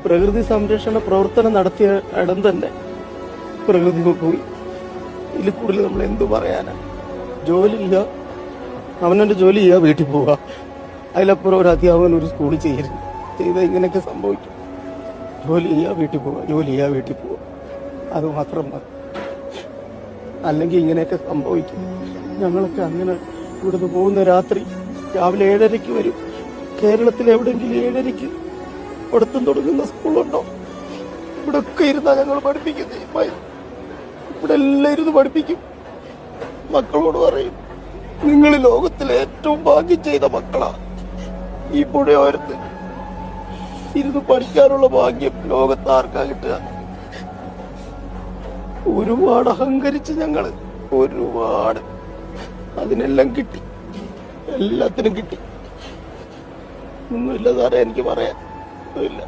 പ്രകൃതി സംരക്ഷണ പ്രവർത്തനം നടത്തിയ ഇടം തന്നെ പ്രകൃതി പോയി. ഇതിൽ കൂടുതൽ നമ്മൾ എന്തു പറയാനാ? ജോലി ചെയ്യുക, അവനവന്റെ ജോലി ചെയ്യുക, വീട്ടിൽ പോവുക. അതിലപ്പുറം ഒരു അധ്യാപകൻ ഒരു സ്കൂളിൽ ചെയ്യരുത്. ചെയ്താൽ ഇങ്ങനെയൊക്കെ സംഭവിക്കും. ജോലി ചെയ്യുക, വീട്ടിൽ പോവുക, ജോലി ചെയ്യുക, വീട്ടിൽ പോവുക, അത് മാത്രം മതി. അല്ലെങ്കിൽ ഇങ്ങനെയൊക്കെ സംഭവിക്കും. ഞങ്ങളൊക്കെ അങ്ങനെ ഇവിടുന്ന് പോകുന്ന രാത്രി രാവിലെ 7:30 വരും. കേരളത്തിൽ എവിടെയെങ്കിലും 7:30 പഠിത്തം തുടങ്ങുന്ന സ്കൂളുണ്ടോ? ഇവിടെ ഒക്കെ ഇരുന്നാ ഞങ്ങൾ പഠിപ്പിക്കുന്നത്. ഇവിടെ എല്ലാം ഇരുന്ന് പഠിപ്പിക്കും. മക്കളോട് പറയും, നിങ്ങൾ ലോകത്തിലെ ഏറ്റവും ഭാഗ്യം ചെയ്ത മക്കളാ. ഈ പുഴയോരത്ത് ഇരുന്ന് പഠിക്കാനുള്ള ഭാഗ്യം ലോകത്ത് ആർക്കാ കിട്ടുക? ഒരുപാട് അഹങ്കരിച്ച് ഞങ്ങള്, ഒരുപാട്. അതിനെല്ലാം കിട്ടി, എല്ലാത്തിനും കിട്ടി. ഒന്നുമില്ല സാറേ, എനിക്ക് പറയാൻ ഒന്നുമില്ല.